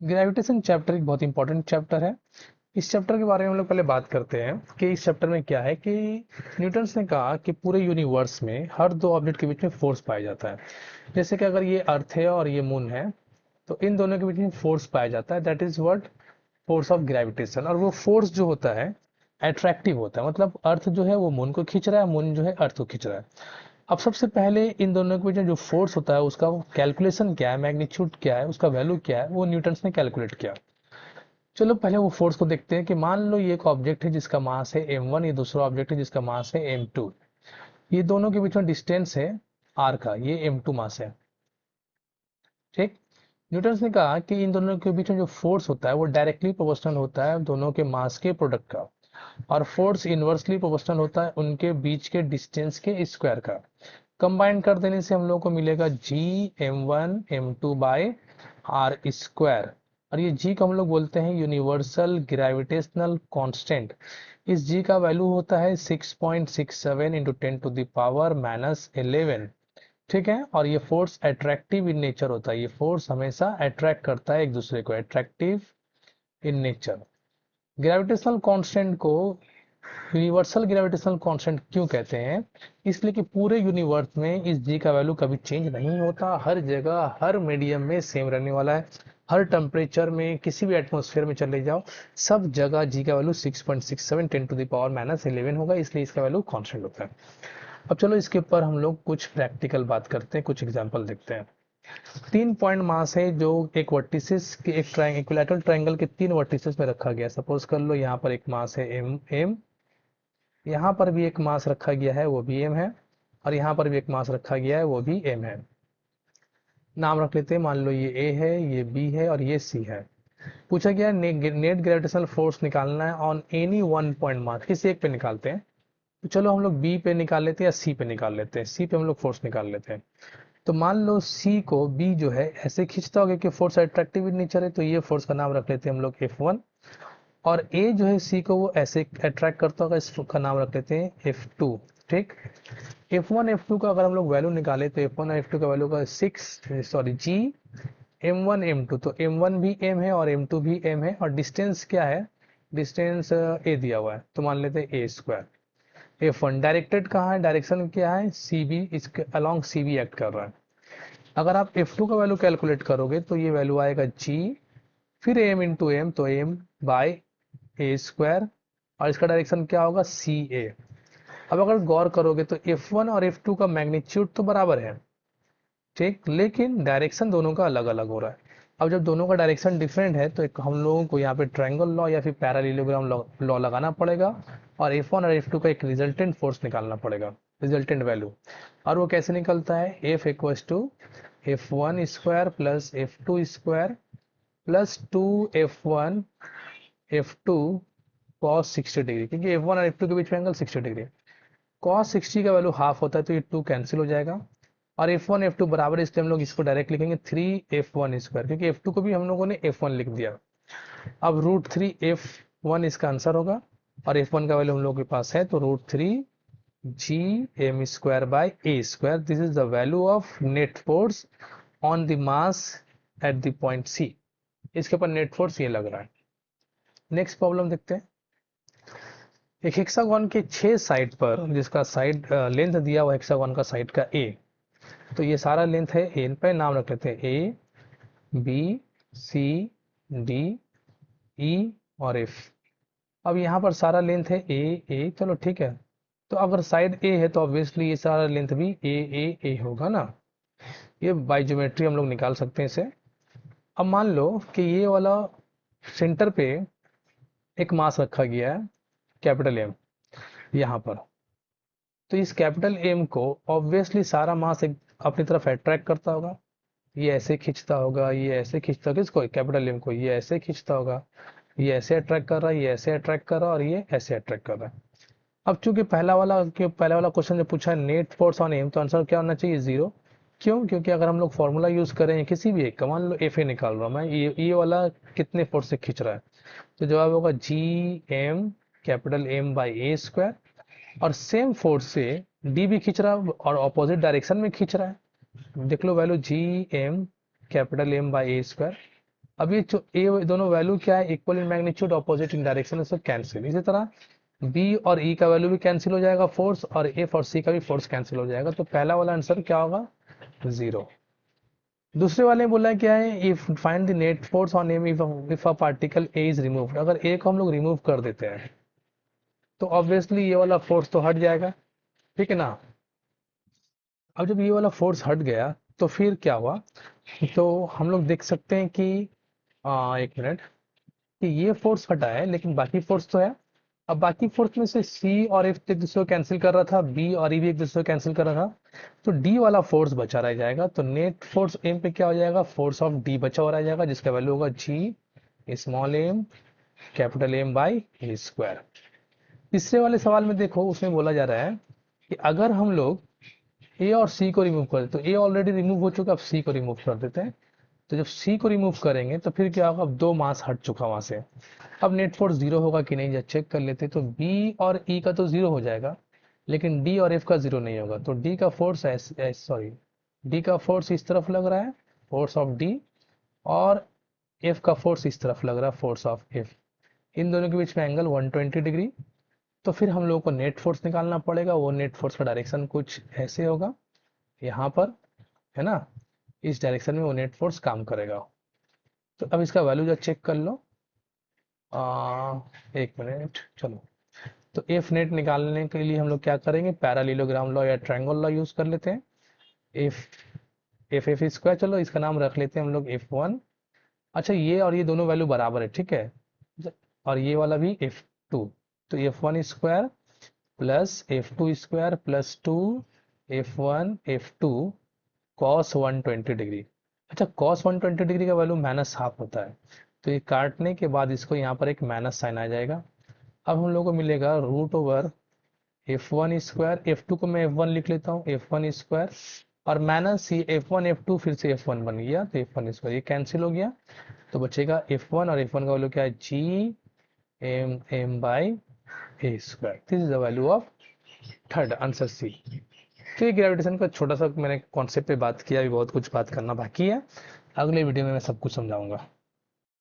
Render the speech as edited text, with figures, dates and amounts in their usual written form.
Gravitation chapter एक बहुत important chapter है। इस चैप्टर के बारे में हम लोग पहले बात करते हैं कि इस चैप्टर में क्या है कि न्यूटन्स ने कहा कि पूरे यूनिवर्स में हर दो ऑब्जेक्ट के बीच में फोर्स पाया जाता है। जैसे कि अगर ये अर्थ है और ये मून है, तो इन दोनों के बीच में फोर्स पाया जाता है, that is what, force of gravitation. और वो फोर्स जो होता है अट्रैक्टिव होता है, मतलब अर्थ जो है वो मून को खींच रहा है, मून जो है अर्थ को खींच रहा है। अब सबसे पहले इन दोनों के बीच में जो फोर्स होता है उसका कैलकुलेशन क्या है, मैग्नीट्यूड क्या है, उसका वैल्यू क्या है, वो न्यूटन्स ने कैलकुलेट किया। चलो पहले वो फोर्स को देखते हैं कि मान लो ये एक ऑब्जेक्ट है जिसका मास है m1, ये दूसरा ऑब्जेक्ट है जिसका मास है m2। ये दोनों के बीच में डिस्टेंस है r का, ये m2 मास है। ठीक। न्यूटन ने कहा कि इन दोनों के बीच में जो फोर्स होता है वो डायरेक्टली प्रोपोर्शनल होता है दोनों के मास के प्रोडक्ट का, और फोर्स इनवर्सली प्रोपोर्शनल होता है उनके बीच के डिस्टेंस के स्क्वायर का। कंबाइन कर देने से हम लोग को मिलेगा G m1 m2/r²। और ये G को हम लोग बोलते हैं यूनिवर्सल ग्रेविटेशनल कांस्टेंट। इस G का वैल्यू होता है 6.67 इंटू 10⁻⁻11। ठीक है। और ये फोर्स अट्रैक्टिव इन नेचर होता है, ये फोर्स हमेशा अट्रैक्ट करता है एक दूसरे को, attractive in nature. Gravitational constant को यूनिवर्सल ग्रेविटेशनल कांस्टेंट क्यों कहते हैं? इसलिए कि पूरे यूनिवर्स में इस जी का वैल्यू कभी चेंज नहीं होता, हर जगह हर मीडियम में सेम रहने वाला है। हर टेम्परेचर में किसी भी एटमॉस्फेयर में चले जाओ, सब जगह जी का वैल्यू 6.67 10⁻⁻11 होगा, इसलिए इसका वैल्यू कांस्टेंट होता है। अब चलो इसके ऊपर हम लोग कुछ प्रैक्टिकल बात करते हैं, कुछ एग्जांपल देखते हैं। 3 पॉइंट मास है जो एक वर्टिसेस के एक इक्विलैटरल ट्रायंगल के 3 वर्टिसेस में रखा गया है। सपोज कर लो यहाँ पर एक मास है एम, यहाँ पर भी एक मास रखा गया है वो भी एम है, और यहाँ पर भी एक मास रखा गया है वो भी एम है। नाम रख लेते हैं, मान लो ये ए है, ये बी है और ये सी है। पूछा गया नेट ग्रेविटेशनल फोर्स निकालना है on any one point mass, किसी एक पे निकालते हैं। तो चलो हम लोग बी पे निकाल लेते हैं या सी पे निकाल लेते हैं। सी पे हम लोग फोर्स निकाल लेते हैं। तो मान लो सी को बी जो है ऐसे खींचता होगा कि फोर्स अट्रैक्टिव इन नेचर है, तो ये फोर्स का नाम रख लेते हैं हम लोग F1। और ए जो है सी को वो ऐसे अट्रैक्ट करता होगा, इसका नाम रख लेते हैं F2। ठीक। F1 F2 का अगर हम लोग वैल्यू निकाले तो F1 और F2 का वैल्यू का 6 G m1 m2, तो m1 भी m है और m2 भी m है, और डिस्टेंस क्या है, डिस्टेंस a दिया हुआ है तो मान लेते हैं a²। F1 डायरेक्टेड कहाँ है, डायरेक्शन क्या है, CB, इसके अलोंग CB एक्ट कर रहा है। अगर आप F2 का वैल्यू कैलकुलेट करोगे तो ये वैल्यू आएगा G, फिर m इंटू एम, तो m/a², और इसका डायरेक्शन क्या होगा, CA। अब अगर गौर करोगे तो F1 और F2 का मैग्नीट्यूड तो बराबर है, ठीक, लेकिन डायरेक्शन दोनों का अलग अलग हो रहा है। अब जब दोनों का डायरेक्शन डिफरेंट है तो एक हम लोगों को यहाँ पे ट्रायंगल लॉ या फिर पैरेललोग्राम लॉ लगाना पड़ेगा, और F1 और F2 का एक रिजल्टेंट फोर्स निकालना पड़ेगा, रिजल्टेंट वैल्यू। और वो कैसे निकलता है, F equals to F1² plus F2² plus 2F1 F2 cos 60 degree, क्योंकि F1 और F2 के बीच में एंगल 60 डिग्री। cos 60 का वैल्यू हाफ होता है तो ये 2 कैंसिल हो जाएगा, और F1 F2 बराबर है, इसलिए हम लोग इसको डायरेक्ट लिखेंगे 3F1², क्योंकि F2 को भी हम लोगों ने F1 लिख दिया। अब √3F1 इसका आंसर होगा, और F1 का वैल्यू हम लोग के पास है, तो √3Gm²/a²। This is the value of net force on the mass at the point C. इसके ऊपर नेट फोर्स ये लग रहा है। नेक्स्ट प्रॉब्लम देखते हैं। एक हेक्सागोन के 6 साइड पर, जिसका साइड लेंथ दिया हुआ हेक्सागोन का साइड का ए, तो ये सारा लेंथ है ए, इन पे नाम रख लेते हैं A B C D E और F। अब यहाँ पर सारा लेंथ है ए, चलो ठीक है। तो अगर साइड ए है तो ऑब्वियसली ये सारा लेंथ भी ए होगा ना। ये बाय ज्योमेट्री हम लोग निकाल सकते हैं इसे। अब मान लो कि ये वाला सेंटर पे एक मास रखा गया है, कैपिटल एम, यहाँ पर। तो इस कैपिटल एम को ऑब्वियसली सारा मास एक अपनी तरफ अट्रैक्ट करता होगा, ये ऐसे खींचता होगा, ये ऐसे खींचता होगा, किसको, कैपिटल एम को, ये ऐसे खींचता होगा, ये ऐसे अट्रैक्ट कर रहा है, ये ऐसे अट्रैक्ट कर रहा है, और ये ऐसे अट्रैक्ट कर रहा है। अब चूंकि पहला वाला क्वेश्चन जो पूछा है नेट फोर्स ऑन एम, तो आंसर क्या होना चाहिए, 0। क्यों? क्योंकि अगर हम लोग फॉर्मूला यूज करें किसी भी एक का, मान लो एफ ए निकाल रहा हूं मैं, ये वाला कितने फोर्स से खींच रहा है, तो जवाब होगा Gm कैपिटल M/a²। और सेम फोर्स से डी भी खींच रहा है और ऑपोजिट डायरेक्शन में खींच रहा है। देख low value Gm capital M/a²। अब ये ए दोनों वैल्यू क्या है, equal in magnitude opposite in direction, से कैंसिल। इसी तरह बी और ई का वैल्यू भी कैंसिल हो जाएगा फोर्स, और एफ और सी का भी फोर्स कैंसिल हो जाएगा, तो पहला वाला आंसर क्या होगा, 0। दूसरे वाले में बोला है क्या है, if find the net force on M if a particle A is removed. अगर ए को हम लोग रिमूव कर देते हैं तो ऑब्वियसली ये वाला फोर्स तो हट जाएगा, ठीक है ना। अब जब ये वाला फोर्स हट गया तो फिर क्या हुआ, तो हम लोग देख सकते हैं कि एक मिनट, कि ये फोर्स हटा है लेकिन बाकी फोर्स तो है। अब बाकी फोर्स में से सी और एफ एक दूसरे को कैंसिल कर रहा था, बी और ई भी एक दूसरे को कैंसिल कर रहा था, तो डी वाला फोर्स बचा रह जाएगा। तो नेट फोर्स एम पे क्या हो जाएगा, फोर्स ऑफ डी बचा हुआ रह जाएगा, जिसका वैल्यू होगा G small M capital M by A square. तीसरे वाले सवाल में देखो, उसमें बोला जा रहा है कि अगर हम लोग ए और सी को रिमूव कर दे, तो ए ऑलरेडी रिमूव हो चुका, अब सी को रिमूव कर देते हैं। तो जब सी को रिमूव करेंगे तो फिर क्या होगा, अब दो मास हट चुका वहां से। अब नेट फोर्स जीरो होगा कि नहीं, जब चेक कर लेते, तो बी और ई का तो जीरो हो जाएगा, लेकिन डी और एफ का जीरो नहीं होगा। तो डी का फोर्स सॉरी, डी का फोर्स इस तरफ लग रहा है, फोर्स ऑफ डी, और एफ का फोर्स इस तरफ लग रहा है, फोर्स ऑफ एफ। इन दोनों के बीच में एंगल 120 डिग्री। तो फिर हम लोगों को नेट फोर्स निकालना पड़ेगा। वो नेट फोर्स का डायरेक्शन कुछ ऐसे होगा, यहाँ पर, है ना, इस डायरेक्शन में वो नेट फोर्स काम करेगा। तो अब इसका वैल्यू जो चेक कर लो, एक मिनट चलो। तो एफ नेट निकालने के लिए हम लोग क्या करेंगे, पैरालीलोग्राम लॉ या ट्रायंगल लॉ यूज कर लेते हैं। एफ एफ एफ स्क्वायर, चलो इसका नाम रख लेते हैं हम लोग F1। अच्छा, ये और ये दोनों वैल्यू बराबर है, ठीक है, और ये वाला भी F2। तो F1 square plus F2 square plus 2 F1 F2 cos 120 degree. अच्छा, कॉस 120 डिग्री का वैल्यू माइनस हाफ होता है, तो ये काटने के बाद इसको यहाँ पर एक माइनस साइन आ जाएगा। अब हम लोग को मिलेगा root over F1 square, F2 को मैं F1 लिख लेता हूँ, F1 स्क्वायर, और माइनस ये F1 F2 फिर से F1 बन गया, तो F1 स्क्वायर ये कैंसिल हो गया। तो बचेगा F1, और F1 का वैल्यू क्या है, G M M by A square. This is the value of third answer C. तो ये ग्रेविटेशन का छोटा सा मैंने कॉन्सेप्ट पे बात किया, अभी बहुत कुछ बात करना बाकी है, अगले वीडियो में मैं सब कुछ समझाऊंगा।